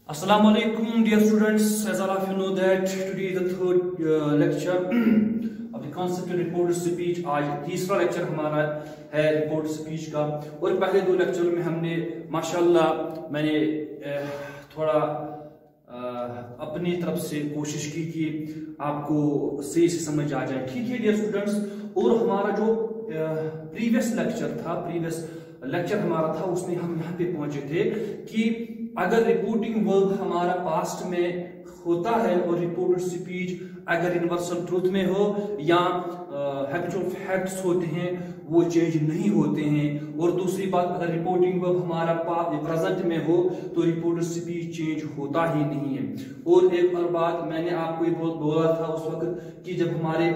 Assalamu alaikum, dear students. As all of you know that today is the third lecture of the concept of reported speech. आज तीसरा lecture हमारा है report speech का। और पहले दो लेक्चर में हमने माशाल्लाह मैंने थोड़ा अपनी तरफ से कोशिश की कि आपको सही से समझ आ जाए। ठीक है डियर स्टूडेंट्स। और हमारा जो प्रीवियस लेक्चर हमारा था उसमें हम यहाँ पे पहुंचे थे कि अगर रिपोर्टिंग वर्ब हमारा पास्ट में होता है और रिपोर्टेड स्पीच अगर यूनिवर्सल ट्रूथ में हो या हैबिचुअल फैक्ट्स होते हैं वो चेंज नहीं होते हैं। और दूसरी बात, अगर रिपोर्टिंग वर्ब हमारा प्रेजेंट में हो तो रिपोर्टेड स्पीच चेंज होता ही नहीं है। और एक और बात मैंने आपको ये बोला था उस वक्त कि जब हमारे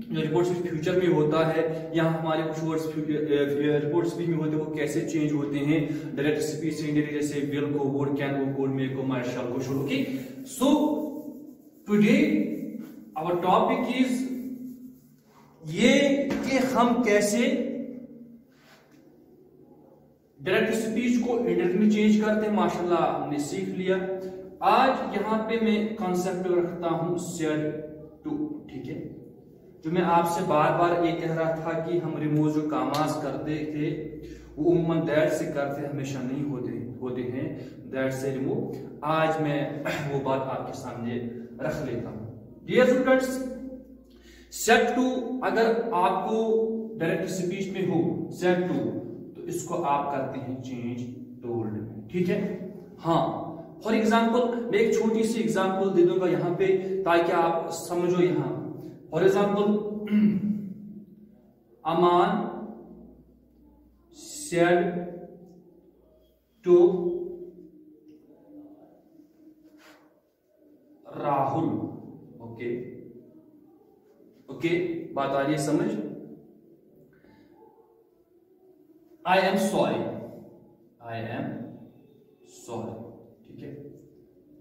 रिपोर्ट स्पीच फ्यूचर में होता है या हमारे कुछ वर्ड्स रिपोर्ट स्पीच में होते हैं वो कैसे चेंज होते हैं डायरेक्ट स्पीच से इंडायरेक्ट, जैसे विल को, वुड, कैन को, कुड, मे को, माइट, शैल को, should. Okay, so today our topic is ये कि हम कैसे डायरेक्ट स्पीच को इंडायरेक्ट में चेंज करते हैं। माशाल्लाह हमने सीख लिया। आज यहाँ पे मैं कॉन्सेप्ट रखता हूं सेड टू। ठीक है, जो मैं आपसे बार बार ये कह रहा था कि हम रिमूव जो कामास करते थे वो उम्मन दैट से करते हमेशा नहीं होते हैं दैट से रिमूव। आज मैं वो बात आपके सामने रख लेता हूं। डियर स्टूडेंट्स, सेट टू अगर आपको डायरेक्ट स्पीच में हो सेट टू तो इसको आप करते हैं चेंज टोल्ड में। ठीक है, हाँ। फॉर एग्जाम्पल मैं एक छोटी सी एग्जाम्पल दे दूंगा यहाँ पे ताकि आप समझो। यहाँ for example, Aman said to Rahul. Okay okay, बात आ रही है समझ। I am sorry, I am sorry. ठीक है,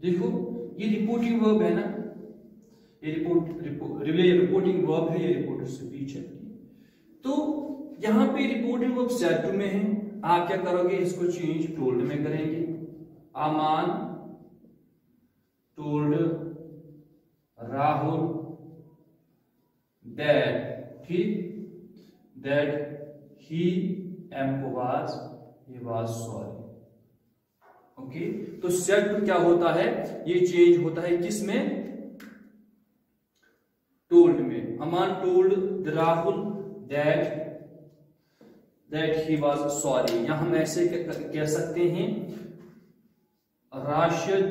देखो ये रिपोर्टिंग वर्ब है ना, ये रिपोर्टिंग वर्ब है, ये रिपोर्टेड स्पीच है। तो यहां पे रिपोर्टिंग वर्ब सेड टू में है, आप क्या करोगे इसको चेंज टोल्ड में करेंगे। अमान टोल्ड राहुल दैट, ठीक, that he was sorry. Okay, तो सेड टू क्या होता है, ये चेंज होता है किस में, टोल्ड में। Aman told Rahul that he was sorry. या हम ऐसे कह सकते हैं Rashid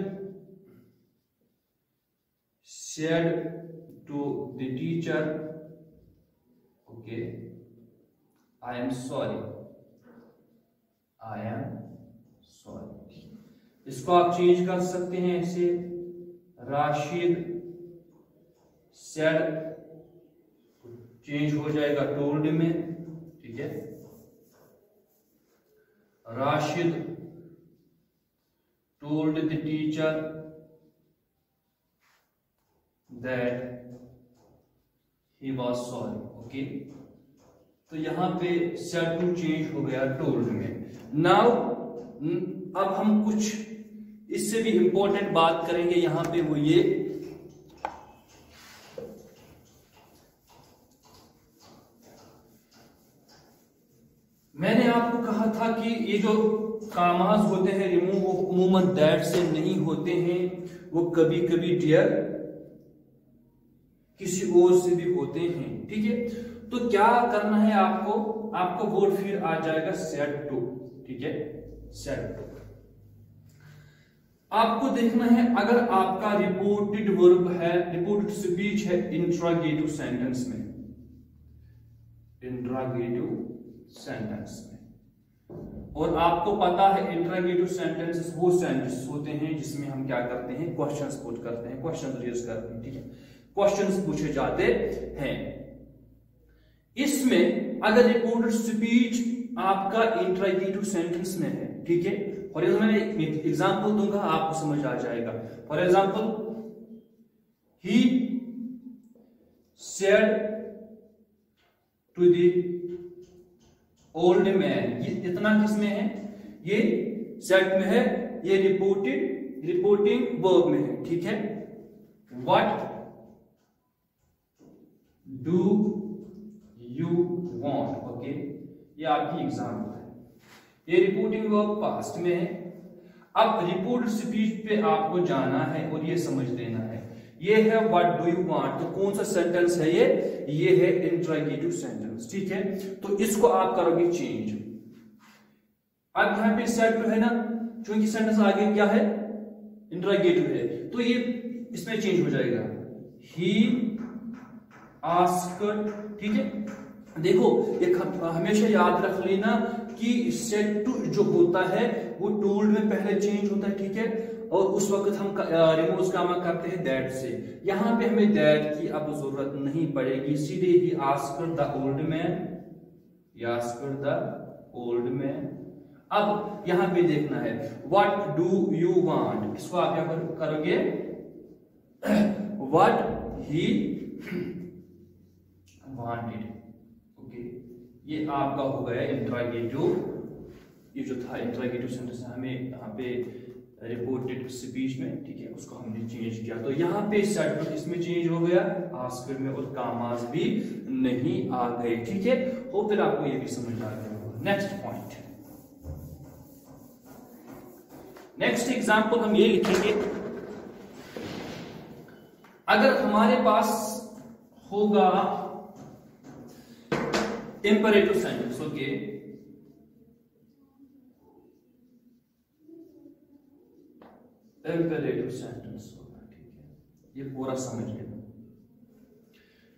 said to the teacher, okay, I am sorry, I am sorry. इसको आप चेंज कर सकते हैं ऐसे, राशिद सेड चेंज हो जाएगा टोल्ड में। ठीक है, Rashid told the teacher that he was sorry. Okay, तो यहां पे सेड टू चेंज हो गया टोल्ड में। नाउ अब हम कुछ इससे भी इंपॉर्टेंट बात करेंगे यहां पे, वो ये मैंने आपको कहा था कि ये जो कामास होते हैं रिमूव वो उमूमन दैट से नहीं होते हैं, वो कभी कभी डियर किसी और से भी होते हैं। ठीक है, तो क्या करना है आपको वर्ड फिर आ जाएगा सेड टू। ठीक है, सेड टू आपको देखना है अगर आपका रिपोर्टेड वर्ब है, रिपोर्टेड स्पीच है इंट्रोगेटिव सेंटेंस में, इंट्रोगेटिव सेंटेंस में। और आपको पता है इंट्रोगेटिव सेंटेंसेस वो सेंटेंस होते हैं जिसमें हम क्या करते हैं, क्वेश्चंस पुट करते हैं, क्वेश्चंस रेज करते हैं। ठीक है, क्वेश्चंस पूछे जाते हैं। इसमें अगर रिपोर्टेड स्पीच आपका इंट्रोगेटिव सेंटेंस में है, ठीक है, फॉर एग्जाम्पल मैं एग्जाम्पल दूंगा आपको समझ आ जाएगा। For example, he said to the old man, ये इतना किसमें है, ये सेट में है, ये रिपोर्टेड रिपोर्टिंग वर्ब में है, ठीक है। What do you want, okay, ये आपकी एग्जाम्पल है। ये रिपोर्टिंग वर्ब पास्ट में है। अब रिपोर्ट स्पीच पे आपको जाना है और ये समझ लेना है। ये है व्हाट डू यू वांट, तो कौन सा सेंटेंस है ये है इंट्रोगेटिव सेंटेंस, ठीक है। तो इसको आप करोगे चेंज। अब यहां पे सेट है ना, क्योंकि सेंटेंस आगे क्या है, इंट्रोगेटिव है, तो ये इसमें चेंज हो जाएगा। ही आस्क्ड, ठीक है। देखो एक हमेशा याद रख लेना कि सेट टू जो होता है वो टूल्ड में पहले चेंज होता है, ठीक है। और उस वक्त हम रिमूव काम करते हैं दैट से। यहां पे हमें दैट की अब जरूरत नहीं पड़ेगी, सीधे he asked the old man, asked the old man. अब यहां पे देखना है व्हाट डू यू वांट, इसको आप क्या करोगे, व्हाट ही वांटेड, ओके। ये आपका हो गया इंट्रोगेटिव। ये जो था इंट्रोगेटिव सेंटेंस हमें यहाँ पे रिपोर्टेड स्पीच में, ठीक है, उसको हमने चेंज किया। तो यहाँ पे सेट इसमें चेंज हो गया, आस्क्ड में और कामास भी नहीं आ गए, ठीक है। हो फिर आपको ये भी समझ आ गया होगा। नेक्स्ट पॉइंट, नेक्स्ट एग्जांपल हम ये लिखेंगे, अगर हमारे पास होगा imperative sentence, okay, imperative sentence होगा, ठीक है, ये पूरा समझ लेना।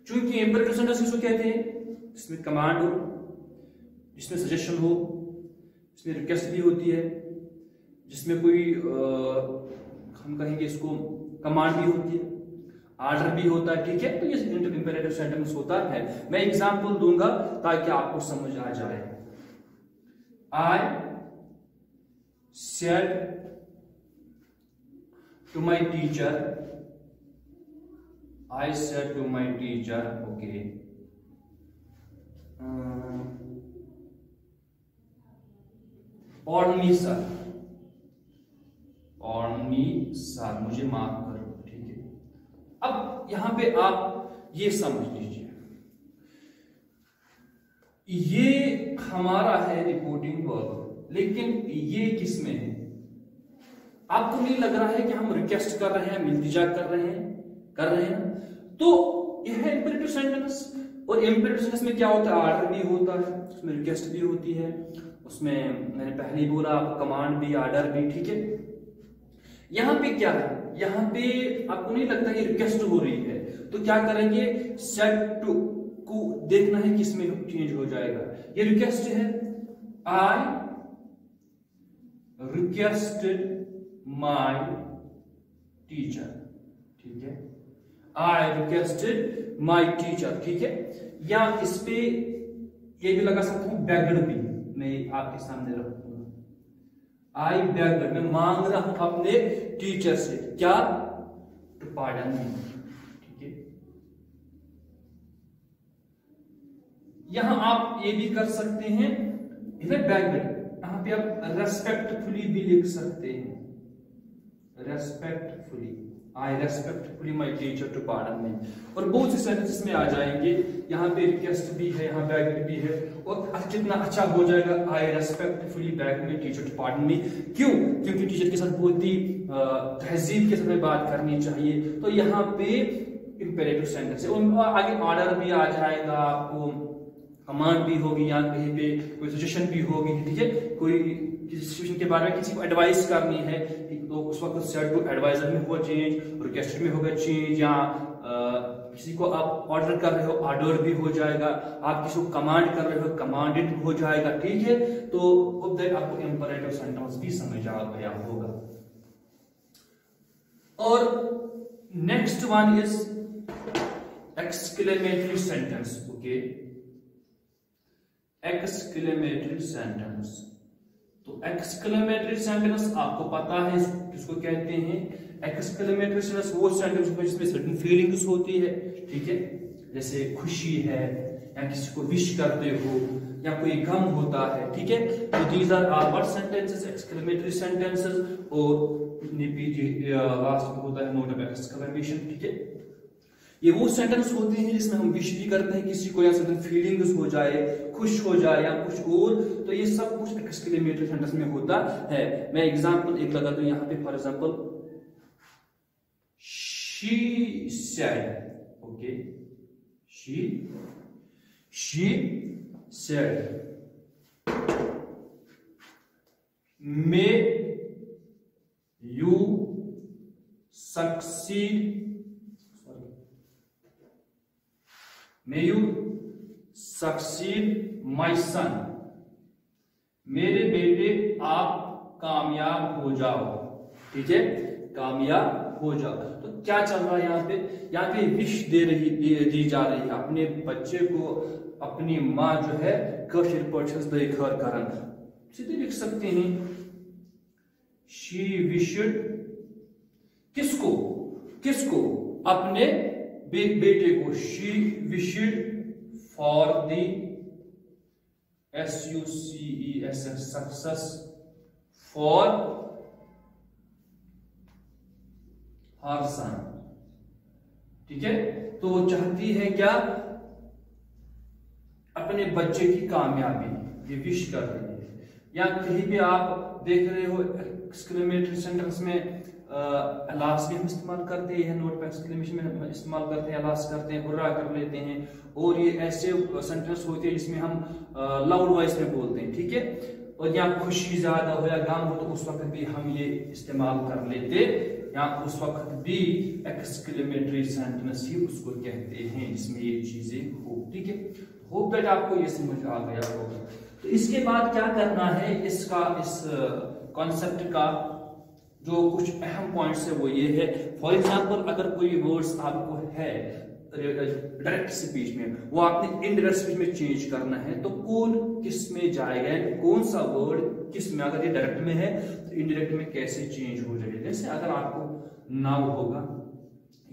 चूंकि इंपेरेटिव सेंटेंस किसको कहते हैं, जिसमें कमांड हो, जिसमें सजेशन हो, जिसमें रिक्वेस्ट भी होती है, जिसमें कोई हम कहेंगे इसको कमांड भी होती है, ऑर्डर भी होता है, ठीक है। तो ये इंपेरेटिव सेंटेंस होता है। मैं एग्जांपल दूंगा ताकि आपको समझ आ जाए। I said to my teacher, I said to my teacher, okay, pardon me sir, pardon me sir, मुझे माफ करो, ठीक है। अब यहां पे आप ये समझ लीजिए, ये हमारा है रिपोर्टिंग वर्ब, लेकिन ये किस में है, आपको नहीं लग रहा है कि हम रिक्वेस्ट कर रहे हैं, इल्तिजा कर रहे हैं, तो यह है इंपेरेटिव सेंटेंस। और इंपेरेटिव सेंटेंस में क्या होता है, ऑर्डर भी होता है, उसमें रिक्वेस्ट भी होती है, उसमें मैंने पहले ही बोला कमांड भी, ऑर्डर भी, ठीक है। यहां पे क्या है, यहां पे आपको नहीं लगता ये रिक्वेस्ट हो रही है, तो क्या करेंगे, सेट टू को देखना है किस में चेंज हो जाएगा। ये रिक्वेस्ट है, आई रिक्वेस्टेड माय टीचर, ठीक है, आई रिक्वेस्टेड माय टीचर, ठीक है। या इस पे ये भी लगा सकता हूं बेग्ड भी, मैं आपके सामने रखूंगा। आई बेग्ड, मैं मांग रहा हूं अपने टीचर से, क्या, टू पार्डन मी, ठीक है। यहां आप ये भी कर सकते हैं, बेग्ड, यहां पे आप रेस्पेक्टफुली भी लिख सकते हैं, respectfully, I respectfully my teacher to pardon me. और बहुत से सेंटेंसेस में आ जाएंगे, यहाँ पे रिक्वेस्ट भी है, यहाँ बेग भी है, और कितना अच्छा हो जाएगा, I respectfully beg my teacher to pardon me. क्यों, क्योंकि टीचर के साथ बहुत ही तहजीब के साथ बात करनी चाहिए। तो यहाँ पे इंपेरेटिव सेंटेंस है, और आगे ऑर्डर भी आ जाएगा, आपको कमांड भी होगी, यहाँ कहीं पे कोई सजेशन भी होगी, ठीक है। कोई किसी सिचुएशन के बारे में किसी को एडवाइस करनी है, तो उस वक्त सेट टू एडवाइजर में हुआ चेंज, रिक्वेस्ट में होगा चेंज, या किसी को आप ऑर्डर कर रहे हो, ऑर्डर भी हो जाएगा, आप किसी को कमांड कर रहे हो, कमांडेड हो जाएगा, ठीक है। तो उधर आपको इंपेरेटिव सेंटेंस भी समझ आ गया होगा। और next one is exclamatory sentence, okay, exclamatory sentence. तो एक्सक्लेमेटरी सेंटेंस आपको पता है किसको कहते हैं। एक्सक्लेमेटरी सेंटेंस वो सेंटेंस जिसमें सर्टेन फीलिंग्स होती है, ठीक है, जैसे खुशी है, या किसी को विश करते हो, या कोई गम होता है, ठीक है। तो these are our sentences, exclamatory sentences. और लास्ट में होता है नोट ऑफ एक्सक्लेमेशन। ठीक है, ये वो सेंटेंस होते हैं जिसमें हम विश भी करते हैं किसी को, या सडन फीलिंग्स हो जाए, खुश हो जाए या कुछ और, तो ये सब कुछ एक्सक्लेमेटरी सेंटेंस में होता है। मैं एग्जांपल एक लगा दूं यहाँ पे, for example she said, okay, she said may you succeed, May you succeed my son, मेरे बेटे आप कामयाब हो जाओ। ठीक है, कामयाब हो जाओ। तो क्या चल रहा है यहाँ पे विश दी जा रही है अपने बच्चे को, अपनी माँ जो है कशिर पक्षस खर करन, सीधे लिख सकते हैं शी विशड, किसको अपने बेटे को, she wished for the SUCCESS success for her son. ठीक है, तो वो चाहती है क्या, अपने बच्चे की कामयाबी, ये विश कर रही है। या कहीं भी आप देख रहे हो एक्सक्लेमेटरी सेंटेंस में अलास भी हम इस्तेमाल करते हैं, नोट पे एक्सक्लेमेशन में इस्तेमाल करते हैं, अलास करते हैं, हुर्रा कर लेते हैं, और ये ऐसे सेंटेंस होते हैं जिसमें हम लाउड वॉइस में बोलते हैं। ठीक है, और यहाँ खुशी ज्यादा हो या गम हो तो उस वक्त भी हम ये इस्तेमाल कर लेते, या उस वक्त भी एक्सक्लेमेटरी सेंटेंस ही उसको कहते हैं जिसमें ये चीजें हो। ठीक है, होप दैट आपको ये समझ आ गया होगा। तो इसके बाद क्या करना है, इस कॉन्सेप्ट का जो कुछ अहम पॉइंट्स है वो ये है। फॉर एग्जांपल अगर कोई वर्ड्स आपको है डायरेक्ट स्पीच में, वो आपने इनडायरेक्ट स्पीच में चेंज करना है, तो कौन किस में जाएगा, कौन सा वर्ड किस में, अगर ये डायरेक्ट में है तो इनडायरेक्ट में कैसे चेंज हो जाएगा। जैसे अगर आपको नाउ होगा,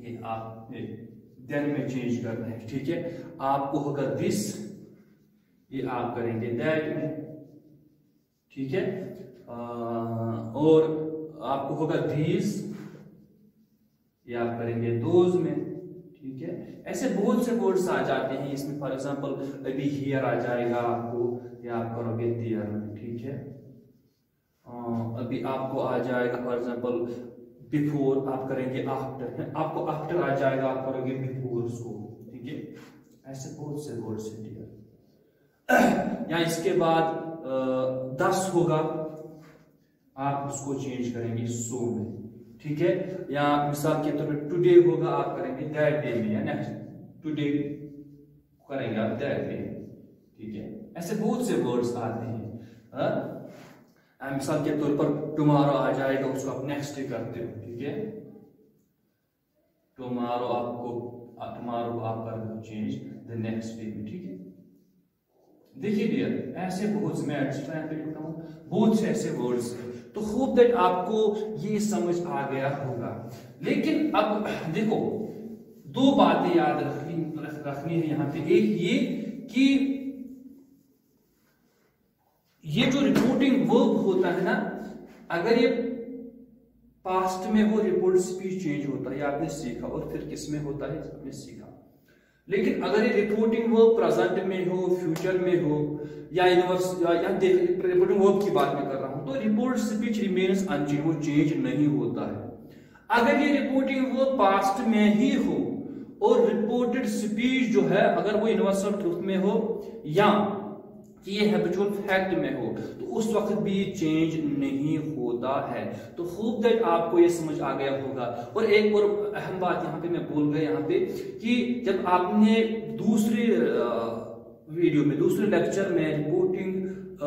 ये आप देन में चेंज करना है। ठीक है, आपको होगा दिस, ये आप करेंगे दैट में। ठीक है, और आपको होगा दीज, ये आप करेंगे दोज में। ठीक है, ऐसे बहुत से वर्ड्स आ जाते हैं इसमें। फॉर एग्जांपल अभी हियर आ जाएगा आपको, या आप करोगे देयर में। ठीक है, अभी आपको आ जाएगा फॉर एग्जांपल बिफोर, आप करेंगे आफ्टर, आपको आफ्टर आ जाएगा, आप करोगे बिफोर उसको। ठीक है, ऐसे बहुत से वर्ड्स हैं डियर। या इसके बाद 10 होगा, आप उसको चेंज करेंगे सो में। ठीक है, या मिसाल के तौर पर टुडे होगा, आप करेंगे दैट डे में, या नेक्स्ट टुडे करेंगे आप दैट डे। ठीक है, ऐसे बहुत से वर्ड्स आते हैं। मिसाल के तौर पर टुमारो आ जाएगा, उसको आप नेक्स्ट डे करते हो। ठीक है, टुमारो आप कर चेंज द नेक्स्ट डे में। ठीक है, देखिए डियर, ऐसे बहुत से, मैं यहाँ पे लिखता हूँ, बहुत से ऐसे वर्ड्स हैं। तो होप दैट आपको ये समझ आ गया होगा। लेकिन अब देखो, दो बातें याद रखनी है यहाँ पे। एक ये कि ये जो रिपोर्टिंग वर्ब होता है ना, अगर ये पास्ट में हो, रिपोर्ट स्पीच चेंज होता है, आपने सीखा, और फिर किस में होता है, आपने सीखा। लेकिन अगर ये रिपोर्टिंग वर्ब प्रेजेंट में हो, फ्यूचर में हो, या रिपोर्टिंग वर्ब की बात मैं कर रहा हूं, तो रिपोर्ट स्पीच रिमेन्स अनचेंज, वो चेंज नहीं होता है। अगर ये रिपोर्टिंग वर्ब पास्ट में ही हो और रिपोर्टेड स्पीच जो है अगर वो यूनिवर्सल ट्रूथ में हो या कि ये हैबिचुअल फैक्ट में हो, तो उस वक्त भी चेंज नहीं होता है। तो होप दैट आपको ये समझ आ गया होगा। और एक और अहम बात यहाँ पे मैं बोल गया यहाँ पे कि जब आपने दूसरे वीडियो में, दूसरे लेक्चर में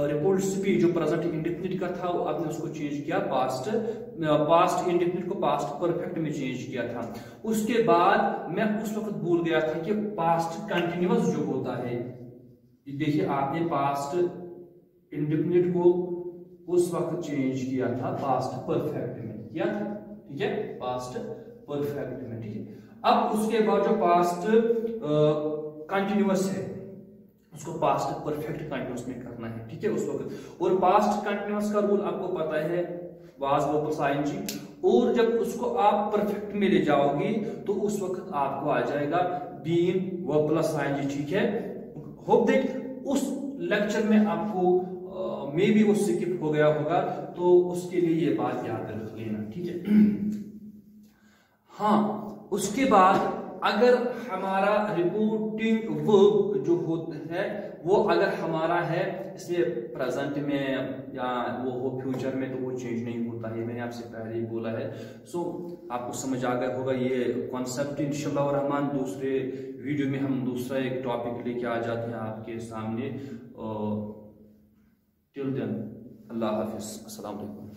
रिपोर्ट स्पीच जो प्रेजेंट इंडेफिनिट का था, वो आपने उसको चेंज किया, पास्ट इंडेफिनिट को पास्ट परफेक्ट में चेंज किया था। उसके बाद मैं उस वक्त भूल गया था कि पास्ट कंटिन्यूअस जो होता है, देखिए आपने पास्ट इंडेफिनिट को उस वक्त चेंज किया था पास्ट परफेक्ट में किया था। ठीक है, पास्ट परफेक्ट में। ठीक है, अब उसके बाद जो पास्ट कंटिन्यूअस है उसको पास्ट परफेक्ट कंटिन्यूअस में करना है। ठीक है, उस वक्त। और पास्ट कंटिन्यूअस का रूल आपको पता है, वाज वर्ब प्लस आईएनजी, और जब उसको आप परफेक्ट में ले जाओगे तो उस वक्त आपको आ जाएगा बीन वर्ब प्लस आईएनजी, ठीक है। होप दैट उस लेक्चर में आपको मे बी वो स्किप हो गया होगा, तो उसके लिए ये बात याद रख लेना, ठीक है। हाँ, उसके बाद अगर हमारा रिपोर्टिंग वर्ब जो होता है वो अगर हमारा है इसलिए प्रेजेंट में या वो हो फ्यूचर में, तो वो चेंज नहीं होता है, मैंने आपसे पहले ही बोला है। सो आपको समझ आ गया होगा ये कॉन्सेप्ट। इंशाल्लाह रहमान दूसरे वीडियो में हम दूसरा एक टॉपिक लेके आ जाते हैं आपके सामने। टिल देन अल्लाह हाफिज, अस्सलाम वालेकुम।